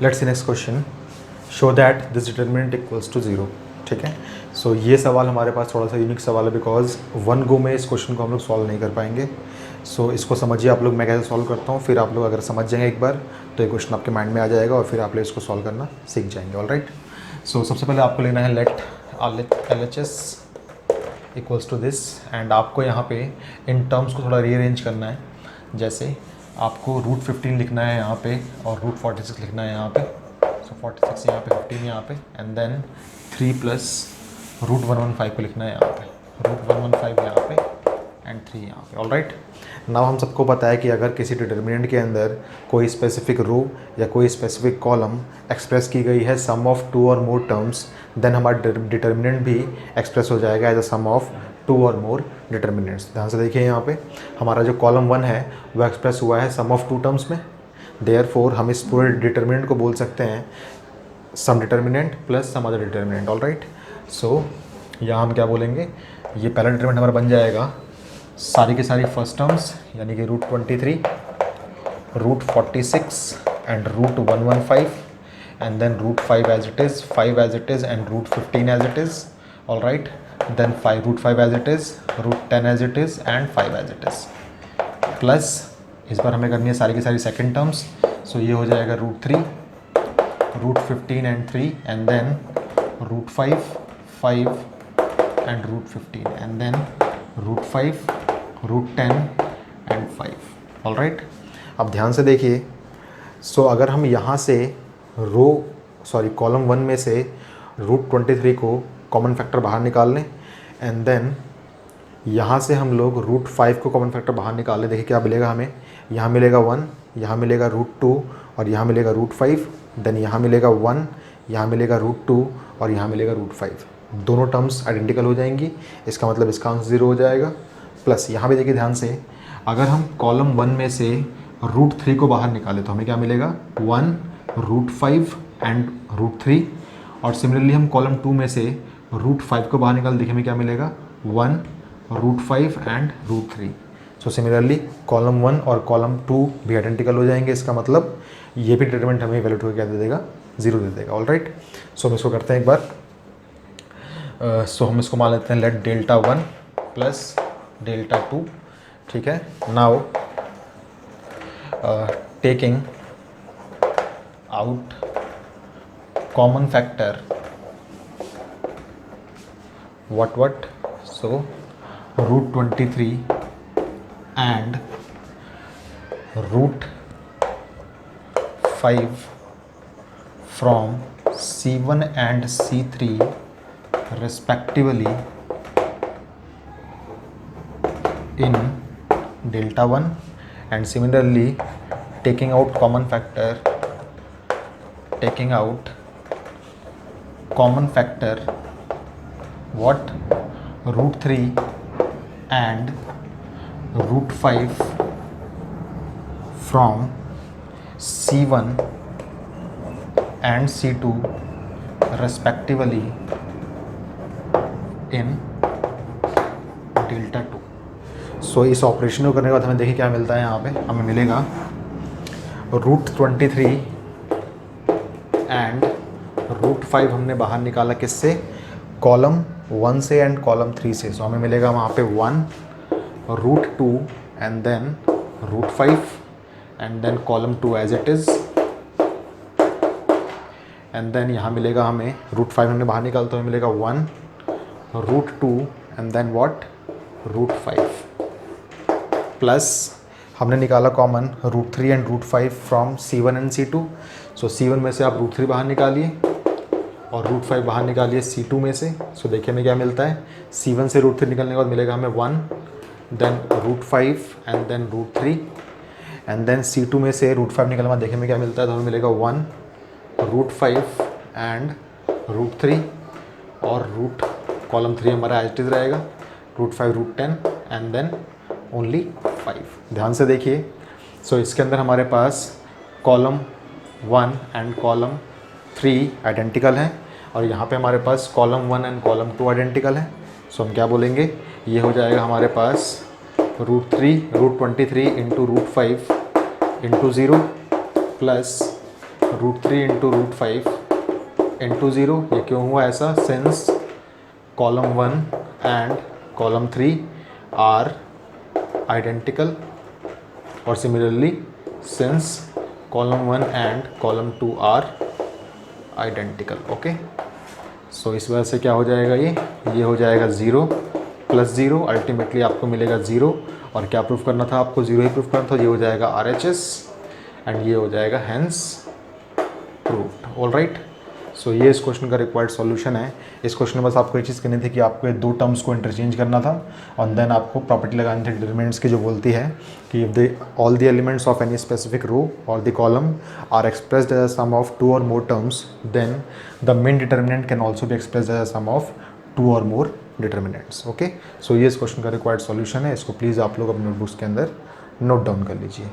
Let's see next question, show that this determinant equals to 0। ठीक है, सो ये सवाल हमारे पास थोड़ा सा यूनिक सवाल है, बिकॉज वन गो में इस क्वेश्चन को हम लोग सॉल्व नहीं कर पाएंगे। सो इसको समझिए आप लोग, मैं कैसे सॉल्व करता हूँ, फिर आप लोग अगर समझ जाएंगे एक बार तो ये क्वेश्चन आपके माइंड में आ जाएगा और फिर आप लोग इसको सॉल्व करना सीख जाएंगे। ऑल राइट, सो सबसे पहले आपको लेना है let LHS equals to this, and आपको यहाँ पे इन टर्म्स को थोड़ा रीअरेंज करना है। जैसे आपको √15 लिखना है यहाँ पे और √46 लिखना है यहाँ पे। सो 46 यहाँ पे, 15 यहाँ पे, एंड देन 3 प्लस √115 को लिखना है यहाँ पे, √115 यहाँ पे एंड 3 यहाँ पे। ऑल राइट, नाउ हम सबको पता है कि अगर किसी डिटर्मिनेंट के अंदर कोई स्पेसिफिक रो या कोई स्पेसिफिक कॉलम एक्सप्रेस की गई है sum of 2 or more terms, then हमारा डिटर्मिनेंट भी एक्सप्रेस हो जाएगा as a sum of 2 or more determinants. ध्यान से देखिए, यहाँ पे हमारा जो कॉलम 1 है वो एक्सप्रेस हुआ है सम ऑफ 2 टर्म्स में, देयरफॉर हम इस पूरे डिटर्मिनेंट को बोल सकते हैं some determinant plus some other determinant. All right, so यहाँ हम क्या बोलेंगे, ये पहला डिटर्मिनेंट हमारा बन जाएगा सारी की सारी फर्स्ट टर्म्स, यानी कि √23, √46 and √115, and then √5 as it is, 5 as it is, and √15 as it is. All right, then √5 as it is, √10 as it is, and 5 as it is. Plus इस बार हमें करनी है सारी की सारी सेकेंड टर्म्स, सो ये हो जाएगा √3, √15 and 3, and then √5, 5 and √15, and then √5, √10 and 5. All right, अब ध्यान से देखिए, सो अगर हम यहाँ से कॉलम 1 में से √23 को कॉमन फैक्टर बाहर निकाल लें, एंड देन यहाँ से हम लोग √5 को कॉमन फैक्टर बाहर निकाल लें। देखिए क्या मिलेगा हमें, यहाँ मिलेगा 1, यहाँ मिलेगा √2 और यहाँ मिलेगा √5, देन यहाँ मिलेगा 1, यहाँ मिलेगा √2 और यहाँ मिलेगा √5। दोनों टर्म्स आइडेंटिकल हो जाएंगी, इसका मतलब इसका आंसर 0 हो जाएगा। प्लस यहाँ भी देखिए ध्यान से, अगर हम कॉलम 1 में से √3 को बाहर निकालें तो हमें क्या मिलेगा, 1, √5 एंड √3, और सिमिलरली हम कॉलम 2 में से √5 को बाहर निकाल, देखिए हमें क्या मिलेगा, 1, √5 एंड √3। सो सिमिलरली कॉलम 1 और कॉलम 2 भी आइडेंटिकल हो जाएंगे, इसका मतलब ये भी डिटरमिनेंट हमें वैल्यू को क्या दे देगा, 0 दे देगा। ऑल राइट, सो हम इसको करते हैं एक बार। सो हम इसको मान लेते हैं लेट Δ1 प्लस Δ2। ठीक है, now taking out common factor, what so √23 and √5 from C1 and C3 respectively in Δ1, and similarly taking out common factor what √3 and √5 from C1 and C2 respectively in Δ2। सो इस ऑपरेशन को करने के बाद हमें देखिए क्या मिलता है, यहाँ पे हमें मिलेगा √23 एंड √5 हमने बाहर निकाला किससे, कॉलम 1 से एंड कॉलम 3 से। सो हमें मिलेगा वहाँ पे 1, √2 and then √5 and then column 2 as it is, and then यहाँ मिलेगा हमें √5 हमने बाहर निकाला तो हमें मिलेगा 1, √2 एंड देन व्हाट, √5 प्लस हमने निकाला common √3 and √5 from C1 and C2। So C1 में से आप √3 बाहर निकालिए और √5 बाहर निकालिए C2 में से। सो देखिए हमें क्या मिलता है, C1 से √3 निकलने के बाद मिलेगा हमें 1, then √5 and then √3, and then C2 में से √5 निकलने के बाद देखिए हमें क्या मिलता है, तो हमें मिलेगा 1, √5 एंड √3, और कॉलम 3 हमारा एज इट इज़ रहेगा, √5, √10 एंड देन ओनली 5। ध्यान से देखिए, सो इसके अंदर हमारे पास कॉलम 1 एंड कॉलम 3 आइडेंटिकल हैं और यहाँ पे हमारे पास कॉलम 1 एंड कॉलम 2 आइडेंटिकल हैं। सो हम क्या बोलेंगे, ये हो जाएगा हमारे पास √23 into √5 into 0 plus √3 into √5 into 0। ये क्यों हुआ ऐसा? Since column 1 and column 3 are identical, और similarly since column 1 and column 2 are identical. Okay, so इस वजह से क्या हो जाएगा? ये हो जाएगा 0 प्लस 0, अल्टीमेटली आपको मिलेगा 0। और क्या प्रूफ करना था आपको? 0 ही प्रूफ करना था। ये हो जाएगा RHS एंड ये हो जाएगा हेंस प्रूव्ड। ऑल राइट, सो ये इस क्वेश्चन का रिक्वायर्ड सॉल्यूशन है। इस क्वेश्चन में बस आपको एक चीज़ करनी थी कि आपको ये दो टर्म्स को इंटरचेंज करना था और देन आपको प्रॉपर्टी लगानी थी डिटरमिनेंट्स की, जो बोलती है कि if the all the elements of any specific row or the column are expressed as a sum of 2 or more terms, then the main determinant can also be expressed as a sum of 2 or more determinants. Okay, सो ये इस question का required solution है। इसको please आप लोग अपने notebooks के अंदर नोट डाउन कर लीजिए।